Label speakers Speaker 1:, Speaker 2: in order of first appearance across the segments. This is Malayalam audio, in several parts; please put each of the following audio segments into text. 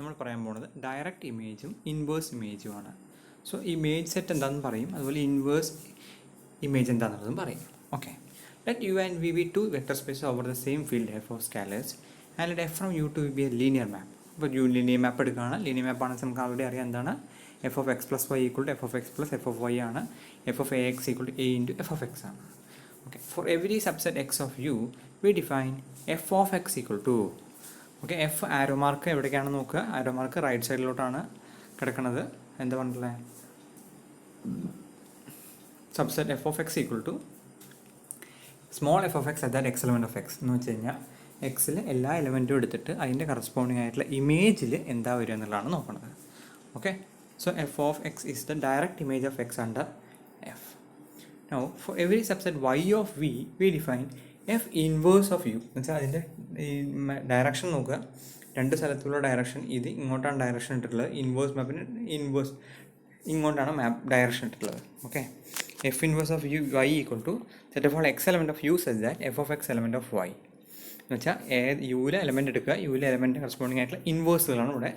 Speaker 1: നമ്മൾ പറയാൻ പോകുന്നത് ഡയറക്റ്റ് ഇമേജും ഇൻവേഴ്സ് ഇമേജുമാണ്. സോ ഇമേജ് സെറ്റ് എന്താണെന്ന് പറയും, അതുപോലെ ഇൻവേഴ്സ് ഇമേജ് എന്താണെന്നുള്ളതും പറയും. Okay, let U and V be two vector space over the same field F of scalars and let F from U to be a linear map. ഇപ്പോൾ ലീനിയർ മാപ്പ് എടുക്കുകയാണ്. ലീനിയർ മാപ്പ് ആണെങ്കിൽ നമുക്ക് ആൾറെഡി അറിയാം എന്താണ് f of X plus Y equal to F of X plus F of y ആണ്. F of a x equal to a into f of x ആണ്. Okay, for every subset X of U we define f of X equal to. Okay, f arrow mark എവിടേക്കാണെന്ന് നോക്കുക. ആരോ മാർക്ക് റൈറ്റ് സൈഡിലോട്ടാണ് കിടക്കുന്നത്. എന്താ പറഞ്ഞിട്ടുള്ളത്? Subset f of X equal to small f of X at that X element of x എന്ന് വെച്ച് കഴിഞ്ഞാൽ എക്സിൽ എല്ലാ എലമെൻറ്റും എടുത്തിട്ട് അതിൻ്റെ കറസ്പോണ്ടിങ് ആയിട്ടുള്ള ഇമേജിൽ എന്താ വരിക എന്നുള്ളതാണ് നോക്കുന്നത്. Okay, so F of X is the direct image of X under F. Now for every subset Y of V we define F inverse of U എന്ന് വെച്ചാൽ അതിൻ്റെ ഈ ഡയറക്ഷൻ നോക്കുക. രണ്ട് സ്ഥലത്തുള്ള ഡയറക്ഷൻ, ഇത് ഇങ്ങോട്ടാണ് ഡയറക്ഷൻ ഇട്ടിട്ടുള്ളത്. ഇൻവേഴ്സ് മാപ്പിന് ഇൻവേഴ്സ് ഇങ്ങോട്ടാണ് മാപ്പ് ഡയറക്ഷൻ ഇട്ടിട്ടുള്ളത്. Okay, F inverse of U Y equal to set of all X element of U such that F of X element of Y എന്ന് വെച്ചാൽ യുവിലെ എലമെൻറ്റ് എടുക്കുക. യുവിലെ എലമെൻറ്റ് കറസ്പോണ്ടിങ് ആയിട്ടുള്ള ഇൻവേഴ്സുകളാണ് ഇവിടെ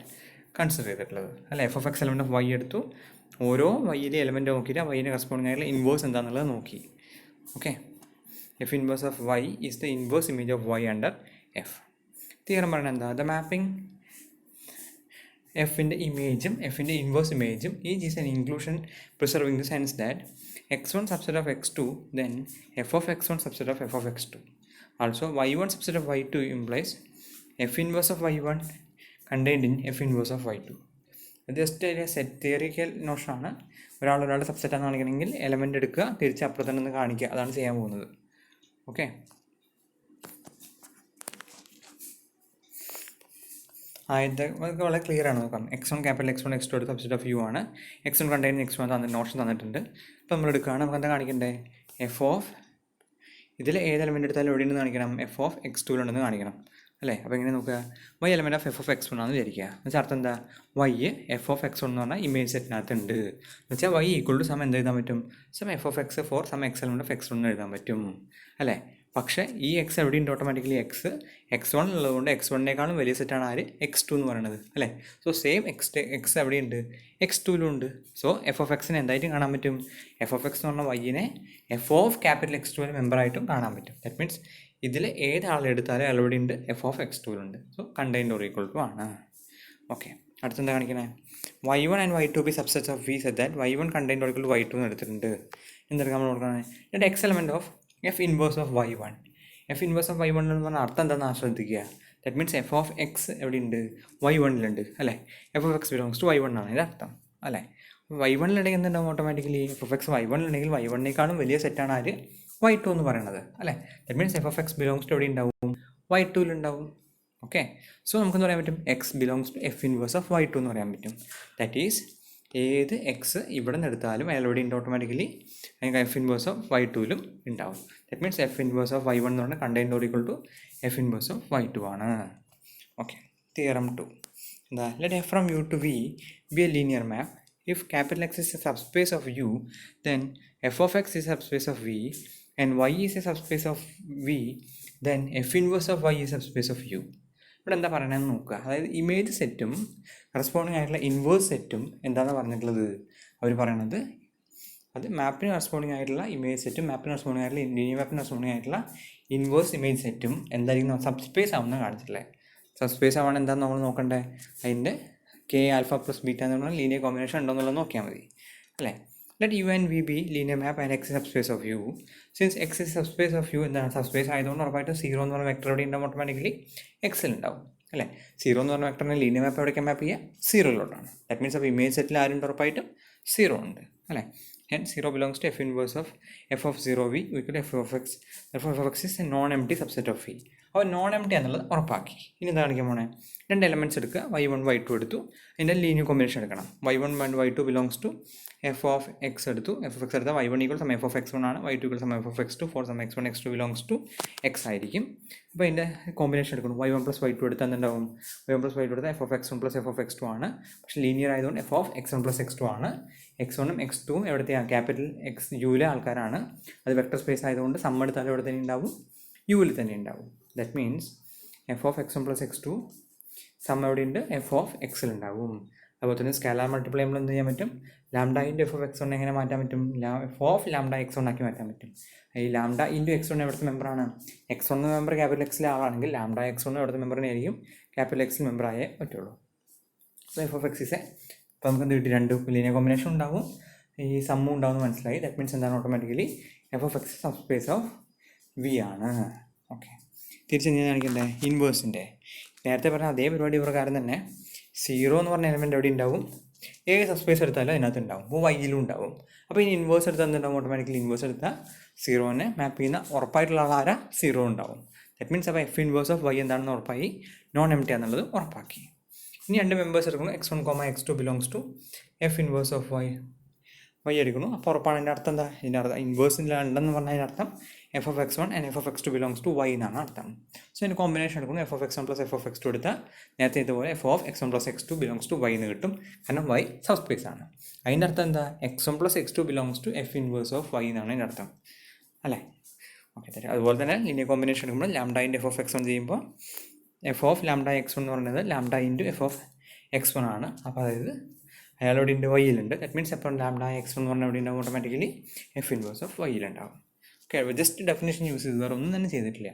Speaker 1: കൺസിഡർ ചെയ്തിട്ടുള്ളത്. അല്ല, F of X element of Y എടുത്തു. ഓരോ വൈയിലെ എലമെൻറ്റ് നോക്കിയിട്ട് ആ വൈയിൻ്റെ കറസ്പോണ്ടിങ് ആയിട്ടുള്ള ഇൻവേഴ്സ് എന്താണെന്നുള്ളത് നോക്കി. Okay, F inverse of Y is the inverse image of y under f. Theorem പറയുന്നത് എന്താ? ദ മാപ്പിംഗ് എഫിൻ്റെ ഇമേജും എഫിൻ്റെ ഇൻവേഴ്സ് ഇമേജും is an inclusion preserving the sense that x1 subset of x2 then f of x1 subset of f of x2. Also y1 subset of y2 implies f inverse of y1 contained in f inverse of y2. Just ഒരു സെറ്റ് തിയറിക്കൽ നോഷനാണ്. ഒരാളുടെ സബ്സെറ്റ് ആണെന്ന് കാണിക്കണമെങ്കിൽ എലമെൻ്റ് എടുക്കുക, തിരിച്ച് അപ്പുറത്ത് തന്നെ കാണിക്കുക. അതാണ് ചെയ്യാൻ പോകുന്നത്. ഓക്കെ, ആദ്യത്തെ വളരെ ക്ലിയർ ആണ്. നോക്കാം. x1 ക്യാപിറ്റൽ x1 x2 എടുത്ത് സബ്സെറ്റ് ഓഫ് യു ആണ്. x1 കണ്ടെയ്ൻ x1 തന്നിട്ട് നോഷൻ തന്നിട്ടുണ്ട്. അപ്പോൾ നമ്മൾ എടുക്കുകയാണ്. നമുക്ക് എന്താ കാണിക്കണ്ടേ? എഫ് ഓഫ് ഇതിൽ ഏത് എലമെൻ്റ് എടുത്താലും എവിടെ നിന്ന് കാണിക്കണം? എഫ് ഓഫ് x2 കാണിക്കണം അല്ലേ? അപ്പോൾ എങ്ങനെ നോക്കുക? Y element of F of x1 ആണെന്ന് വിചാരിക്കുക. എന്നുവെച്ചാൽ അർത്ഥം എന്താ? വൈ എഫ് ഓഫ് x1 എന്ന് പറഞ്ഞാൽ ഇമേജ് സെറ്റിനകത്ത് ഉണ്ട്. എന്ന് വെച്ചാൽ വൈ ഈക്വൾ ടു സം എന്ത് എഴുതാൻ പറ്റും? Some F of X for some X element of x1 എഴുതാൻ പറ്റും അല്ലേ? പക്ഷേ ഈ എക്സ് എവിടെയുണ്ട്? ഓട്ടോമാറ്റിക്കലി x1 ഉള്ളതുകൊണ്ട് x1നേക്കാളും വലിയ സെറ്റാണ് ആര്? x2 എന്ന് പറയുന്നത് അല്ലേ? സോ സെയിം എക്സ് എവിടെയുണ്ട്? x2ലും ഉണ്ട്. സോ എഫ് ഓഫ് എക്സിനെ എന്തായിട്ടും കാണാൻ പറ്റും? എഫ് ഓഫ് എക്സ് എന്ന് പറഞ്ഞാൽ വൈനെ എഫ് ഓഫ് ക്യാപിറ്റൽ x2 മെമ്പറായിട്ടും കാണാൻ പറ്റും. ദാറ്റ് മീൻസ് ഇതിൽ ഏതാളെടുത്താലും എവിടെ ഉണ്ട്? എഫ് ഓഫ് x2ലുണ്ട്. So contained or equal to ആണ്. ഓക്കെ, അടുത്തെന്താ കാണിക്കണേ? y1 and y2 be subsets of V set that y1 contained or equal to y2 എന്ന് എടുത്തിട്ടുണ്ട്. എന്തെടുക്കാൻ നമ്മൾ കൊടുക്കണേ? എന്നിട്ട് x element of f inverse of y1. F inverse of y1 എന്ന് പറഞ്ഞാൽ അർത്ഥം എന്താണെന്ന് ആശ്രദ്ധിക്കുക. That means F of x എവിടെയുണ്ട്? y1ലുണ്ട് അല്ലേ? F of x belongs to y1 ആണ് ഇതിൻ്റെ അർത്ഥം അല്ലേ? y1ലുണ്ടെങ്കിൽ എന്തുണ്ടാവും? ഓട്ടോമാറ്റിക്കലി എഫ് ഓഫ് എക്സ് y1ലുണ്ടെങ്കിൽ y1നേക്കാളും വലിയ സെറ്റാണ് ആര്? y2 എന്ന് പറയുന്നത് അല്ലേ? That means F of x belongs to എവിടെ ഉണ്ടാവും? y2ലുണ്ടാവും. ഓക്കെ, സോ നമുക്കെന്ന് പറയാൻ പറ്റും? X belongs to F inverse of y2 എന്ന് പറയാൻ പറ്റും. ദാറ്റ് ഈസ് ഏത് എക്സ് ഇവിടെ നിന്ന് എടുത്താലും അയാൾ എവിടെ ഉണ്ട്? ഓട്ടോമാറ്റിക്കലി എഫ് ഇൻവേഴ്സ് ഓഫ് y2ലും ഉണ്ടാവും. That means F inverse of y1 എന്ന് പറഞ്ഞാൽ contained or equal to F inverse of y2 ആണ്. ഓക്കെ, തിയറം 2 എന്താ? Let F from U to V be a linear map. If capital X is a subspace of U then F of X is subspace of V and Y is a subspace of V then F inverse of Y is subspace of U. ഇവിടെ എന്താ പറയണമെന്ന് നോക്കുക. അതായത് ഇമേജ് സെറ്റും കറസ്പോണ്ടിങ് ആയിട്ടുള്ള ഇൻവേഴ്സ് സെറ്റും എന്താണെന്ന് പറഞ്ഞിട്ടുള്ളത്? അവർ പറയണത് അത് മാപ്പിന് കറസ്പോണ്ടിങ് ആയിട്ടുള്ള ഇമേജ് സെറ്റും മാപ്പിന് കറസ്പോണ്ടിങ് ആയിട്ടുള്ള ലീനിയർ മാപ്പിന് കറസ്പോണ്ടിങ് ആയിട്ടുള്ള ഇൻവേഴ്സ് ഇമേജ് സെറ്റും എന്തായിരിക്കും? സബ്സ്പേസ് ആവുന്ന കാണിച്ചിട്ടില്ലേ? സബ്സ്പേസ് ആവണം എന്താണെന്ന് നമ്മൾ നോക്കണ്ടേ? അതിൻ്റെ കെ ആൽഫ പ്ലസ് ബീറ്റ എന്ന് പറഞ്ഞാൽ ലീനിയർ കോമ്പിനേഷൻ ഉണ്ടോ എന്നുള്ളത് നോക്കിയാൽ മതി അല്ലേ? Let U and V be linear map and X subspace of U. Since X is subspace of U എന്താണ്? സബ്സ്പേസ് ആയതുകൊണ്ട് ഉറപ്പായിട്ടും 0 എന്ന് പറഞ്ഞ വെക്ടർ എവിടെ ഉണ്ടാവും? ഓട്ടോമാറ്റിക്കലി എക്സിൽ ഉണ്ടാവും അല്ലേ? 0 എന്ന് പറഞ്ഞ വെക്ടറിനെ ലീനിയർ മാപ്പ് എവിടേക്ക് മാപ്പ് ചെയ്യുക? 0യിലോട്ടാണ്. ദാറ്റ് മീൻസ് അപ്പോൾ ഇമേജ് സെറ്റിൽ ആരുണ്ട്? ഉറപ്പായിട്ടും 0 ഉണ്ട് അല്ലേ? And 0 belongs to f inverse of f of 0v equal to f of x. Therefore f of x is a non-empty subset of v. അപ്പോൾ നോൺ എംപ്റ്റി എന്നുള്ളത് ഉറപ്പാക്കി. ഇനി എന്താ കാണിക്കാൻ പോണേ? രണ്ട് എലമെൻറ്റ്സ് എടുക്കുക. y1 y2 എടുത്തു. അതിൻ്റെ ലീനിയർ കോമ്പിനേഷൻ എടുക്കണം. y1 and y2 belongs to F of X എടുത്തു. എഫ് ഓഫ് എക്സ് എടുത്താൽ y1 equal some F of x1 ആണ്. y2 equal some F of x2 for some x1 x2 belongs to x ആയിരിക്കും. അപ്പോൾ അതിൻ്റെ കോമ്പിനേഷൻ എടുക്കണം. y1 പ്ലസ് y2 എടുത്താൽ എന്തുണ്ടാവും? y1 പ്ലസ് y2 എടുത്താൽ F of x1 plus F of x2 ആണ്. പക്ഷേ ലീനിയർ ആയതുകൊണ്ട് F of x1 plus x2 ആണ്. x1ഉം x2ഉം എവിടത്തെയാണ്? ക്യാപിറ്റൽ എക്സ് യുവിലെ ആൾക്കാരാണ്. അത് വെക്ടർ സ്പേസ് ആയതുകൊണ്ട് സം എടുത്താലും എവിടെ തന്നെ ഉണ്ടാവും? യുവിൽ തന്നെ ഉണ്ടാവും. That means F of x1 plus x2 sum എവിടെ ഉണ്ട്, എഫ് ഓഫ് എക്സിൽ ഉണ്ടാവും. അതുപോലെ തന്നെ സ്കാലാർ മൾട്ടിപ്ലൈ നമ്മൾ എന്ത് ചെയ്യാൻ പറ്റും, lambda into f of X കൊണ്ട് എങ്ങനെ മാറ്റാൻ പറ്റും, എഫ് ഓഫ് ലാംഡ എക്സ് കൊണ്ടാക്കി മാറ്റാൻ പറ്റും. ഈ ലാംഡ ഇൻറ്റു എക്സ് കൊണ്ട് എവിടുത്തെ മെമ്പറാണ്, എക്സ് ഒന്ന് മെമ്പർ ക്യാപിറ്റൽ എക്സിലെ ആളാണെങ്കിൽ ലാംഡ എക്സ് കൊണ്ട് എവിടുത്തെ മെമ്പറിനായിരിക്കും ക്യാപിറ്റൽ എക്സിൽ മെമ്പറായേ പറ്റുള്ളൂ. So F of X is ഇപ്പോൾ നമുക്ക് എന്ത് കിട്ടി, രണ്ട് ലീനിയർ കോമ്പിനേഷൻ ഉണ്ടാവും, ഈ സമ്മും ഉണ്ടാവുമെന്ന് മനസ്സിലായി. ദാറ്റ് മീൻസ് എന്താണ്, automatically F of X sub space of V ആണ്. ഓക്കെ, തിരിച്ച് ഞാൻ കാണിക്കണ്ടേ ഇൻവേഴ്സിൻ്റെ നേരത്തെ പറഞ്ഞ അതേ പരിപാടി പ്രകാരം തന്നെ 0 എന്ന് പറഞ്ഞ എലമെൻറ്റ് എവിടെ ഉണ്ടാവും, ഏത് സബ് സ്പേസ് എടുത്താലും അതിനകത്ത് ഉണ്ടാവും, അപ്പോൾ വൈയിലും ഉണ്ടാവും. അപ്പോൾ ഇനി ഇൻവേഴ്സ് എടുത്താൽ എന്തുണ്ടാവും, ഓട്ടോമാറ്റിക്കലി ഇൻവേഴ്സ് എടുത്താൽ 0നെ മാപ്പ് ചെയ്യുന്ന ഉറപ്പായിട്ടുള്ള ആൾ 0 ഉണ്ടാവും. ദാറ്റ് മീൻസ് അപ്പോൾ എഫ് ഇൻവേഴ്സ് ഓഫ് വൈ എന്താണെന്ന് ഉറപ്പായി, നോൺ എംപ്റ്റി ആണെന്നുള്ളത് ഉറപ്പാക്കി. ഇനി രണ്ട് മെമ്പേഴ്സ് എടുക്കുന്നു, x1, x2 belongs to F inverse of Y എടുക്കുന്നു. അപ്പോൾ ഉറപ്പാണ്. ഇതിൻ്റെ അർത്ഥം എന്താ, ഇതിൻ്റെ അർത്ഥം ഇൻവേഴ്സിൽ ഉണ്ടെന്ന് പറഞ്ഞാൽ അതിൻ്റെ അർത്ഥം F of X one and F of X two belongs to Y എന്നാണ് അർത്ഥം. സോ ഇതിന് കോമ്പിനേഷൻ എടുക്കുന്നു, F of X one plus F of X two എടുത്താൽ നേരത്തെ ഇതുപോലെ F of X one plus X two belongs to Y എന്ന് കിട്ടും. കാരണം വൈ സബ് സ്പേസ് ആണ്. അതിൻ്റെ അർത്ഥം എന്താ, x one plus X two belongs to F inverse of y എന്നാണ് അതിൻ്റെ അർത്ഥം അല്ലേ. ഓക്കെ, അതുപോലെ തന്നെ ലീനിയർ കോമ്പിനേഷൻ എടുക്കുമ്പോൾ lambda into f of X one ചെയ്യുമ്പോൾ f of lambda x one എന്ന് പറയുന്നത് lambda into f of X one ആണ്. അപ്പോൾ അതായത് അയാളോട് ഇൻറ്റു വൈയിലുണ്ട്. ദാറ്റ് മീൻസ് എപ്പോൾ ലാംഡ എക്സ് വൺ എന്ന് പറഞ്ഞാൽ എവിടെ ഉണ്ടാവും, ഓട്ടോമാറ്റിക്കലി എഫ് ഇൻവേഴ്സ് ഓഫ് വൈയിലുണ്ടാവും. ഓക്കെ, ജസ്റ്റ് ഡെഫിനേഷൻ യൂസ് ചെയ്ത് വേറെ ഒന്നും തന്നെ ചെയ്തിട്ടില്ല.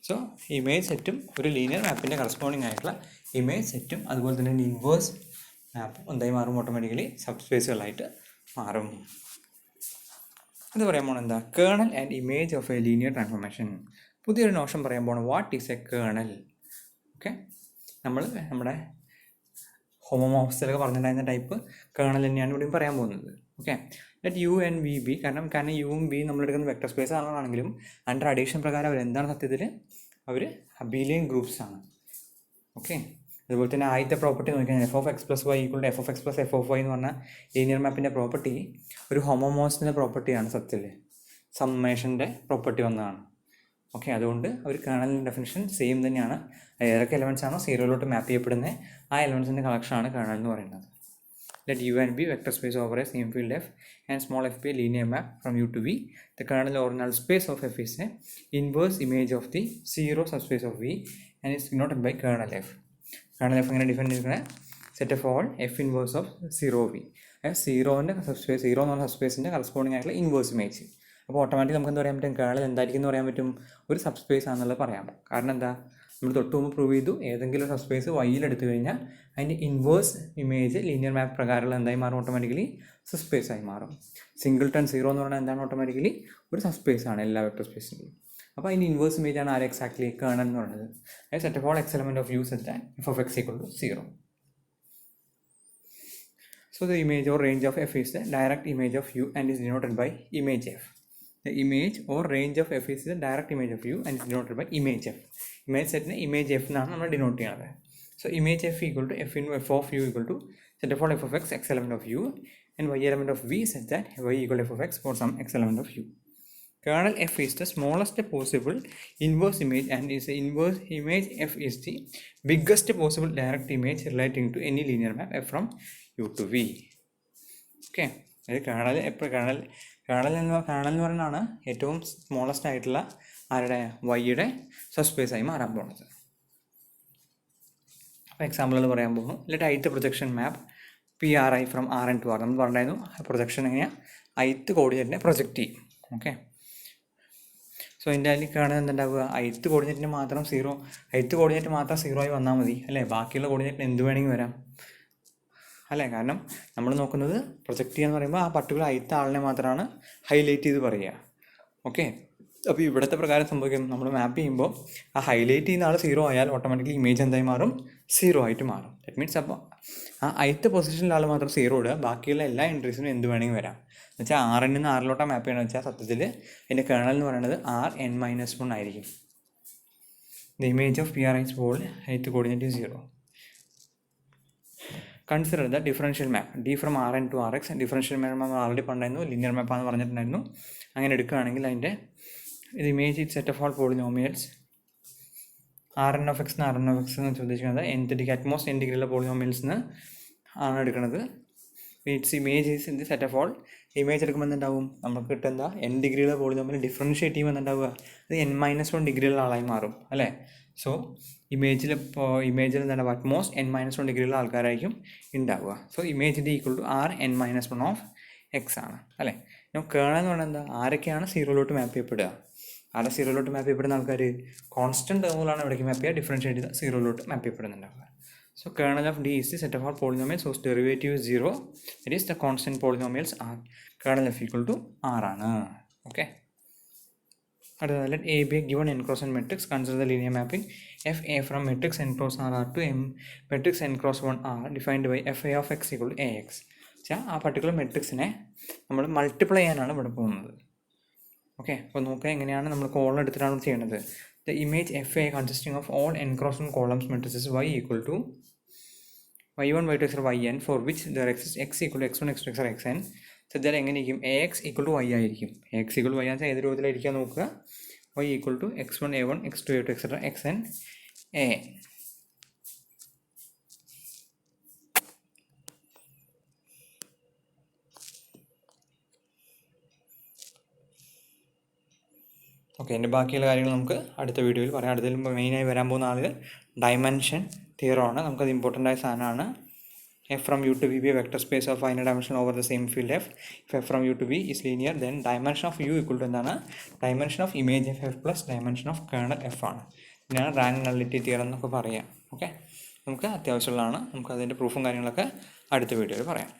Speaker 1: സോ ഇമേജ് സെറ്റും ഒരു ലീനിയർ മാപ്പിൻ്റെ കറസ്പോണ്ടിങ് ആയിട്ടുള്ള ഇമേജ് സെറ്റും അതുപോലെ തന്നെ ഇൻവേഴ്സ് മാപ്പും എന്തായി മാറും, ഓട്ടോമാറ്റിക്കലി സബ് സ്പേസുകളായിട്ട് മാറും. അത് പറയാൻ പോകണം എന്താ, kernel and image of a linear transformation. പുതിയൊരു നോഷൻ പറയാൻ പോകണം, what is a kernel. Okay, നമ്മുടെ ഹോമോമോർഫ്സിലൊക്കെ പറഞ്ഞിട്ടുണ്ടായിരുന്ന ടൈപ്പ് കേർണൽ തന്നെയാണ് ഇവിടെയും പറയാൻ പോകുന്നത്. Okay, let U and V be, കാരണം യുവും ബിയും നമ്മളെടുക്കുന്ന വെക്ടർ സ്പേസ് ആണെങ്കിലും അണ്ടർ അഡീഷൻ പ്രകാരം അവരെന്താണ് സത്യത്തിൽ, അവർ അബീലിയൻ ഗ്രൂപ്പ്സ് ആണ്. ഓക്കെ, അതുപോലെ തന്നെ ആദ്യത്തെ പ്രോപ്പർട്ടി നോക്കിയാൽ F of X plus Y equal to F of X plus F of Y എന്ന് പറഞ്ഞാൽ ലീനിയർ മാപ്പിൻ്റെ പ്രോപ്പർട്ടി ഒരു ഹോമോമോർഫ്സിൻ്റെ പ്രോപ്പർട്ടിയാണ് സത്യത്തിൽ, സമ്മേഷൻ്റെ പ്രോപ്പർട്ടി വന്നതാണ്. ഓക്കെ, അതുകൊണ്ട് ഒരു കേർണലിൻ്റെ ഡെഫിനിഷൻ സെയിം തന്നെയാണ്. ഏതൊക്കെ എലമെൻറ്റ്സ് ആണോ സീറോയിലോട്ട് മാപ്പ് ചെയ്യപ്പെടുന്നത് ആ എലമെൻറ്റ്സിൻ്റെ കളക്ഷനാണ് കേർണൽ എന്ന് പറയുന്നത്. Let U and be vector space over a same field F and small F be linear map from U to V. The kernel or null space of F is a inverse image of the zero sub space of V and is denoted by kernel F. Kernel F എങ്ങനെ ഡിഫൈൻ ചെയ്തിരിക്കുന്നത്, set of all F inverse of zero V. സീറോൻ്റെ സബ് സ്പേസ്, സീറോ എന്ന് പറഞ്ഞ സബ് സ്പേസിൻ്റെ കറസ്പോണ്ടിങ് ആയിട്ടുള്ള ഇൻവേഴ്സ് ഇമേജ്. അപ്പോൾ ഓട്ടോമാറ്റിക് നമുക്ക് എന്താ പറയാൻ പറ്റും, കേർണൽ എന്തായിരിക്കും എന്ന് പറയാൻ പറ്റും, ഒരു സബ് സ്പേസ് ആണെന്നുള്ളത് പറയാം. കാരണം എന്താ, നമ്മൾ തൊട്ട് മുമ്പ് പ്രൂവ് ചെയ്തു, ഏതെങ്കിലും സബ് സ്പേസ് വൈയിൽ എടുത്തു കഴിഞ്ഞാൽ അതിൻ്റെ ഇൻവേഴ്സ് ഇമേജ് ലീനിയർ മാപ്പ് പ്രകാരമുള്ള എന്തായി മാറും, ഓട്ടോമാറ്റിക്കലി സബ് സ്പേസ് ആയി മാറും. സിംഗിൾട്ടൺ സീറോ എന്ന് പറഞ്ഞാൽ എന്താണ്, ഓട്ടോമാറ്റിക്കലി ഒരു സബ് സ്പേസ് ആണ് എല്ലാ വെക്ടർ സ്പേസിൻ്റെയും. അപ്പോൾ അതിൻ്റെ ഇൻവേഴ്സ് ഇമേജ് ആണ് ആര്, എക്സാക്ട്ലി കേർണൽ എന്ന് പറയുന്നത്. Set of all X element of U set and F of X equal to 0. So the image or range of f is the direct image of u and is denoted by image f. The image or range of f is the direct image of u and is denoted by image f. Image set ne image f എന്നാണ് നമ്മൾ ഡിനോട്ട് ചെയ്യുന്നത്. So image f equal to f of u equal to set of all f of x, x element of u and y element of v such that y equal to f of x for some x element of u. Kernel f is the smallest possible inverse image and is the inverse image f is the biggest possible direct image relating to any linear map f from u to v. Okay, അതായത് കേർണൽ എപ്പോൾ കേർണൽ എന്ന് പറയുന്നതാണ് ഏറ്റവും സ്മോളസ്റ്റ് ആയിട്ടുള്ള ആരുടെ, വൈയുടെ സബ് സ്പേസ് ആയി മാറാൻ പോകുന്നത്. അപ്പോൾ എക്സാമ്പിളുകൾ പറയാൻ പോകുന്നു. Let ith projection map PRI from Rn to R. നമ്മൾ പറഞ്ഞായിരുന്നു പ്രൊജക്ഷൻ എങ്ങനെയാണ് ith കോർഡിനേറ്റിനെ പ്രൊജക്റ്റ് ചെയ്യും. ഓക്കെ, സോ ഇതിൻ്റെ അതിൽ കേർണൽ എന്തുണ്ടാവുക, ith കോർഡിനേറ്റിന് മാത്രം ith കോർഡിനേറ്റ് മാത്രം 0 ആയി വന്നാൽ മതി അല്ലേ, ബാക്കിയുള്ള കോർഡിനേറ്റിന് എന്ത് വേണമെങ്കിൽ വരാം അല്ലേ. കാരണം നമ്മൾ നോക്കുന്നത് പ്രൊജക്റ്റ് ചെയ്യുക എന്ന് പറയുമ്പോൾ ആ പർട്ടിക്കുലർ ith ആളിനെ മാത്രമാണ് ഹൈലൈറ്റ് ചെയ്ത് പറയുക. ഓക്കെ, അപ്പോൾ ഇവിടുത്തെ പ്രകാരം സംഭവിക്കും, നമ്മൾ മാപ്പ് ചെയ്യുമ്പോൾ ആ ഹൈലൈറ്റ് ചെയ്യുന്ന ആൾ 0 ആയാൽ ഓട്ടോമാറ്റിക്കലി ഇമേജ് എന്തായി മാറും, 0 ആയിട്ട് മാറും. ദാറ്റ് മീൻസ് അപ്പോൾ ആ ith പൊസിഷനിലെ ആൾ മാത്രം 0 ഇടുക, ബാക്കിയുള്ള എല്ലാ എൻട്രീസിനും എന്ത് വേണമെങ്കിൽ വരാം. എന്ന് വെച്ചാൽ Rn നിന്ന് Rലോട്ടാണ് മാപ്പ് ചെയ്യണമെന്ന് വെച്ചാൽ സത്യത്തിൽ എൻ്റെ കേർണൽ എന്ന് പറയുന്നത് Rn-1 ആയിരിക്കും. ദ ഇമേജ് ഓഫ് PRI പോൾ ith coordinate 0. Consider the differential map D from Rn to Rx. Differential map നമ്മൾ ആൾറെഡി പറഞ്ഞിരുന്നു, ലിനിയർ മാപ്പാണെന്ന് പറഞ്ഞിട്ടുണ്ടായിരുന്നു. അങ്ങനെ എടുക്കുകയാണെങ്കിൽ അതിൻ്റെ ഇത് image it set of all polynomials Rn of x എന്ന് ഉദ്ദേശിക്കുന്നത് nth ഡിഗ്രി അറ്റ്മോസ്റ്റ് n ഡിഗ്രിയുള്ള പോളിനോമിയൽസിന് ആണ് എടുക്കുന്നത്. It's image is in the set of all. Image എടുക്കുമ്പോൾ എന്തുണ്ടാവും, നമുക്ക് കിട്ടുന്ന n ഡിഗ്രിയുള്ള പോളിനോമിയൽ ഡിഫറൻഷ്യേറ്റ് ചെയ്യുമ്പോൾ എന്തുണ്ടാവുക, അത് n-1 ഡിഗ്രിയുള്ള ആളായി മാറും അല്ലേ. സോ ഇമേജിൽ എന്താണ് അറ്റ്മോസ്റ്റ് n-1 ഡിഗ്രിയുള്ള ആൾക്കാരായിരിക്കും ഉണ്ടാവുക. സോ ഇമേജിൻ്റെ equal to r n-1 of x ആണ് അല്ലേ. കേണൽ എന്ന് പറഞ്ഞാൽ എന്താ, ആരൊക്കെയാണ് സീറോയിലോട്ട് മാപ്പ് ചെയ്യപ്പെടുക, ആരെ സീറോയിലോട്ട് മാപ്പ് ചെയ്യപ്പെടുന്ന ആൾക്കാർ കോൺസ്റ്റൻറ്റ് ടേമുകളാണ് ഇവിടേക്ക് മാപ്പ് ചെയ്യുക, ഡിഫറൻഷ്യേറ്റ് ചെയ്ത് സീറോയിലോട്ട് മാപ്പ് ചെയ്യപ്പെടുന്നുണ്ടാവുക. So kernel of D is the set of all polynomials whose derivative is 0, that is the constant polynomials are kernel f equal to r ആണ്. ഓക്കെ, അടുത്തത് let A be a given n cross n matrix, consider the linear mapping f A from matrix n cross r to m matrix n cross 1 r defined by f A of x equal to ax. ആ പർട്ടിക്കുലർ മെട്രിക്സിനെ നമ്മൾ മൾട്ടിപ്ലൈ ചെയ്യാനാണ് ഇവിടെ പോകുന്നത്. ഓക്കെ, അപ്പോൾ നോക്കുക എങ്ങനെയാണ് നമ്മൾ കോളം എടുത്തിട്ടാണ് ചെയ്യേണ്ടത്. The image FA consisting of all n cross 1 columns matrices y equal to y1, y2, yn for which there exists x equal to x1, x2, xn. So that എങ്ങനെയിരിക്കും, ax equal to y ആയിരിക്കും. ax equal to y ആണെന്ന് വെച്ചാൽ ഏത് രൂപത്തിലായിരിക്കാൻ നോക്കുക, y equal to x1, a1, x2, a2, xn a. Okay, എൻ്റെ ബാക്കിയുള്ള കാര്യങ്ങൾ നമുക്ക് അടുത്ത വീഡിയോയിൽ പറയാം. അടുത്തതിൽ മെയിനായി വരാൻ പോകുന്ന ആളുകൾ ഡയമെൻഷൻ തിയറമാണ്. നമുക്കത് ഇമ്പോർട്ടൻ്റ് ആയ സാധനമാണ്. F from U to V be a vector space of final dimension over the same field F. If f from U to V is linear then dimension of U equal to എന്താണ്, dimension of image f f plus dimension of kernel f ആണ്. ഇതിനാണ് റാങ്ക് നള്ളിറ്റി തിയറം എന്നൊക്കെ പറയാം. ഓക്കെ, നമുക്ക് അത്യാവശ്യമുള്ളതാണ്. നമുക്ക് അതിൻ്റെ പ്രൂഫും കാര്യങ്ങളൊക്കെ അടുത്ത വീഡിയോയിൽ പറയാം.